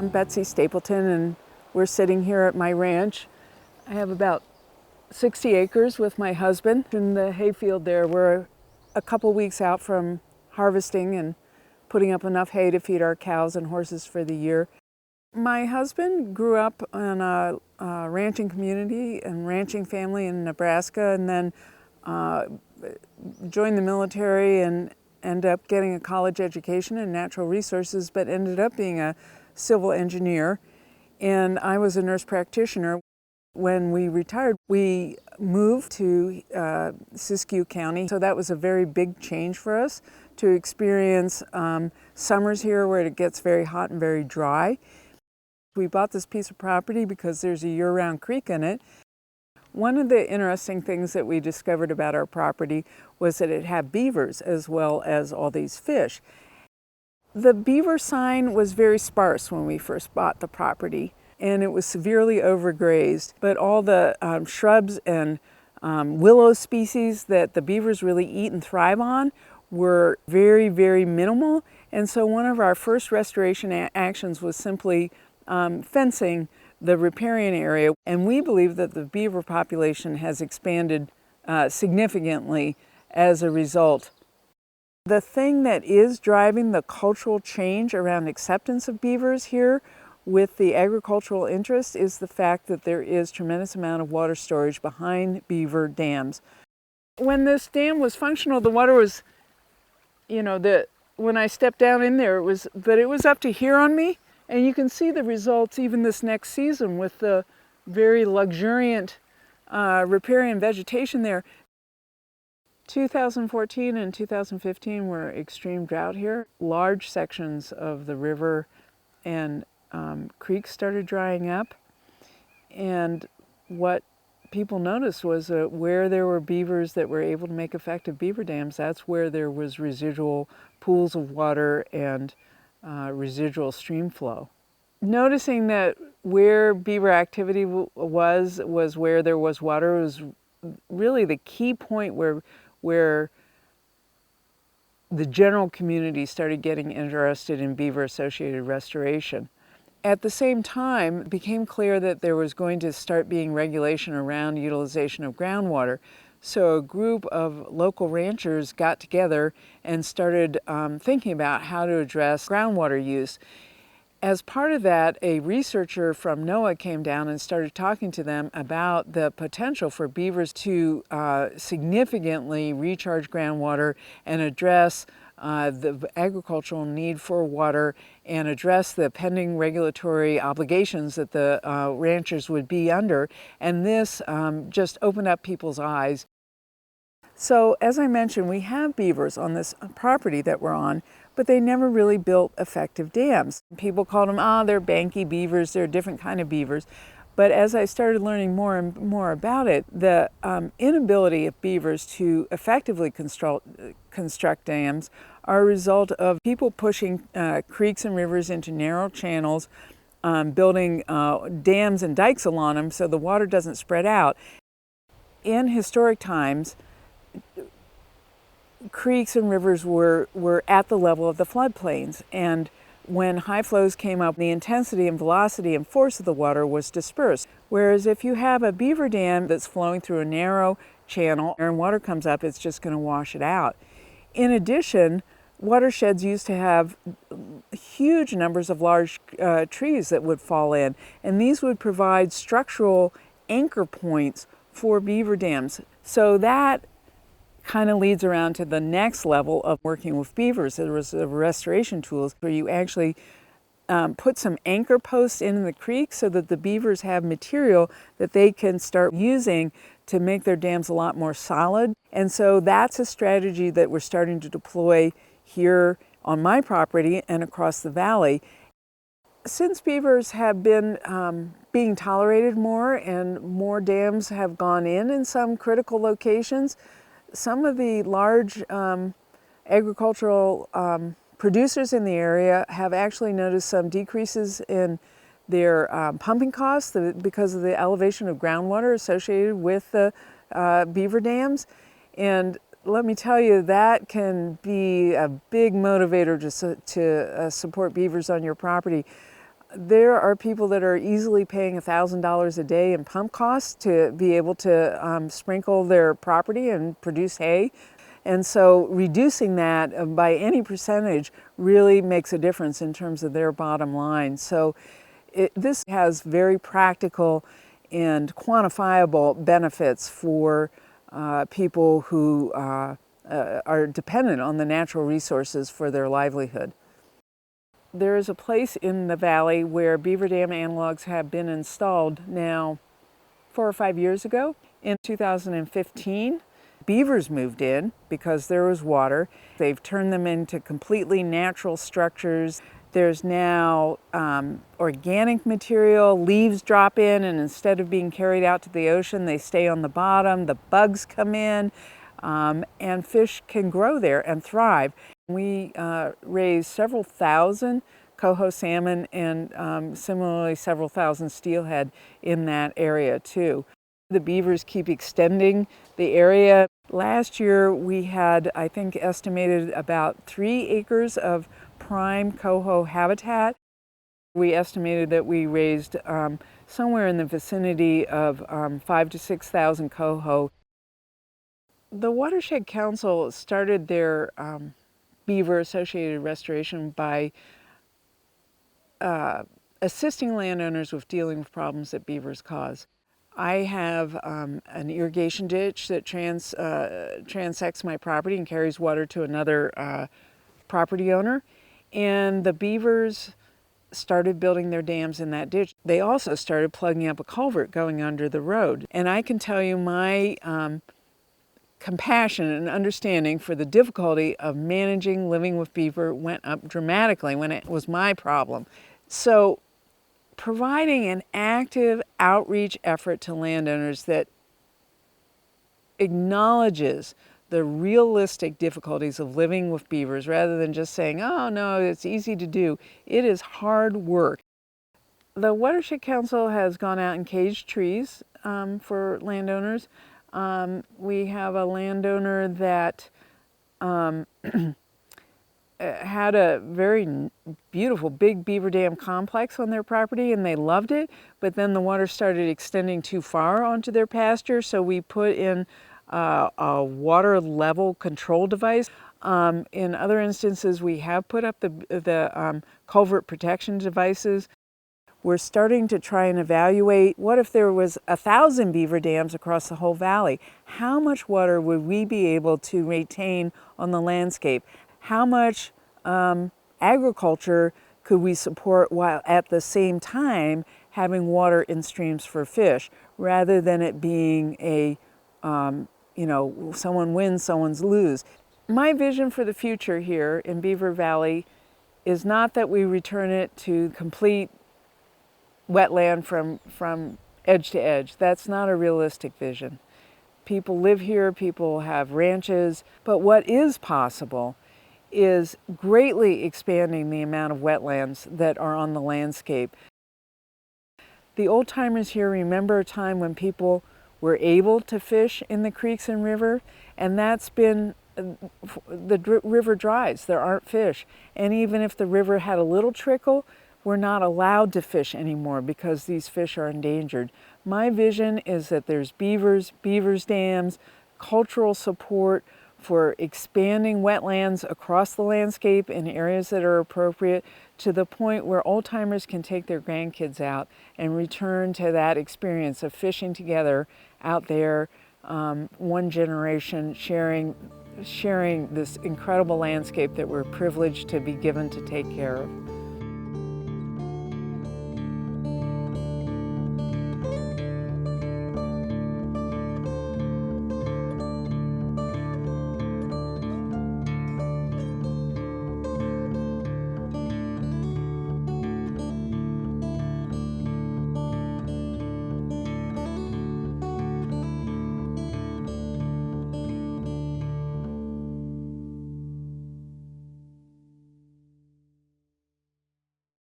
I'm Betsy Stapleton, and we're sitting here at my ranch. I have about 60 acres with my husband. In the hayfield there, we're a couple weeks out from harvesting and putting up enough hay to feed our cows and horses for the year. My husband grew up in a ranching community and ranching family in Nebraska, and then joined the military and ended up getting a college education in natural resources, but ended up being a civil engineer. And I was a nurse practitioner. When we retired, we moved to Siskiyou County, so that was a very big change for us to experience summers here where it gets very hot and very dry. We bought this piece of property because there's a year-round creek in it. One of the interesting things that we discovered about our property was that it had beavers as well as all these fish. The beaver sign was very sparse when we first bought the property, and it was severely overgrazed, but all the shrubs and willow species that the beavers really eat and thrive on were very, very minimal. And so one of our first restoration actions was simply fencing the riparian area, and we believe that the beaver population has expanded significantly as a result. The thing that is driving the cultural change around acceptance of beavers here with the agricultural interest is the fact that there is tremendous amount of water storage behind beaver dams. When this dam was functional, the water was, when I stepped down in there, it was up to here on me. And you can see the results even this next season with the very luxuriant riparian vegetation there. 2014 and 2015 were extreme drought here. Large sections of the river and creeks started drying up. And what people noticed was that where there were beavers that were able to make effective beaver dams, that's where there was residual pools of water and residual stream flow. Noticing that where beaver activity was where there was water was really the key point where the general community started getting interested in beaver-associated restoration. At the same time, it became clear that there was going to start being regulation around utilization of groundwater. So a group of local ranchers got together and started thinking about how to address groundwater use. As part of that, a researcher from NOAA came down and started talking to them about the potential for beavers to significantly recharge groundwater and address the agricultural need for water and address the pending regulatory obligations that the ranchers would be under. And this just opened up people's eyes. So as I mentioned, we have beavers on this property that we're on, but they never really built effective dams. People called them, they're banky beavers, they're a different kind of beavers. But as I started learning more and more about it, the inability of beavers to effectively construct dams are a result of people pushing creeks and rivers into narrow channels, building dams and dikes along them so the water doesn't spread out. In historic times, creeks and rivers were at the level of the floodplains, and when high flows came up, the intensity and velocity and force of the water was dispersed. Whereas if you have a beaver dam that's flowing through a narrow channel and water comes up, it's just going to wash it out. In addition, watersheds used to have huge numbers of large trees that would fall in, and these would provide structural anchor points for beaver dams. So that kind of leads around to the next level of working with beavers. There was restoration tools where you actually put some anchor posts in the creek so that the beavers have material that they can start using to make their dams a lot more solid. And so that's a strategy that we're starting to deploy here on my property and across the valley. Since beavers have been being tolerated more and more dams have gone in some critical locations, some of the large agricultural producers in the area have actually noticed some decreases in their pumping costs because of the elevation of groundwater associated with the beaver dams. And let me tell you, that can be a big motivator to support beavers on your property. There are people that are easily paying $1,000 a day in pump costs to be able to sprinkle their property and produce hay. And so reducing that by any percentage really makes a difference in terms of their bottom line. So this has very practical and quantifiable benefits for people who are dependent on the natural resources for their livelihood. There is a place in the valley where Beaver Dam Analogues have been installed now 4 or 5 years ago. In 2015, beavers moved in because there was water. They've turned them into completely natural structures. There's now organic material. Leaves drop in, and instead of being carried out to the ocean, they stay on the bottom. The bugs come in, and fish can grow there and thrive. We raise several thousand coho salmon and similarly several thousand steelhead in that area too. The beavers keep extending the area. Last year we had, I think, estimated about 3 acres of prime coho habitat. We estimated that we raised somewhere in the vicinity of 5,000 to 6,000 coho. The Watershed Council started their beaver associated restoration by assisting landowners with dealing with problems that beavers cause. I have an irrigation ditch that transects my property and carries water to another property owner, and the beavers started building their dams in that ditch. They also started plugging up a culvert going under the road, and I can tell you my compassion and understanding for the difficulty of managing living with beaver went up dramatically when it was my problem. So providing an active outreach effort to landowners that acknowledges the realistic difficulties of living with beavers rather than just saying, oh no, it's easy to do. It is hard work. The Watershed Council has gone out and caged trees for landowners. We have a landowner that had a very beautiful big beaver dam complex on their property, and they loved it, but then the water started extending too far onto their pasture, so we put in a water level control device. In other instances, we have put up the culvert protection devices. We're starting to try and evaluate, what if there was 1,000 beaver dams across the whole valley? How much water would we be able to retain on the landscape? How much agriculture could we support while at the same time having water in streams for fish, rather than it being a, someone wins, someone's lose? My vision for the future here in Beaver Valley is not that we return it to complete wetland from edge to edge. That's not a realistic vision. People live here, people have ranches, but what is possible is greatly expanding the amount of wetlands that are on the landscape. The old timers here remember a time when people were able to fish in the creeks and river, and that's been, the river dries, there aren't fish. And even if the river had a little trickle, we're not allowed to fish anymore because these fish are endangered. My vision is that there's beavers dams, cultural support for expanding wetlands across the landscape in areas that are appropriate, to the point where old timers can take their grandkids out and return to that experience of fishing together out there, one generation sharing this incredible landscape that we're privileged to be given to take care of.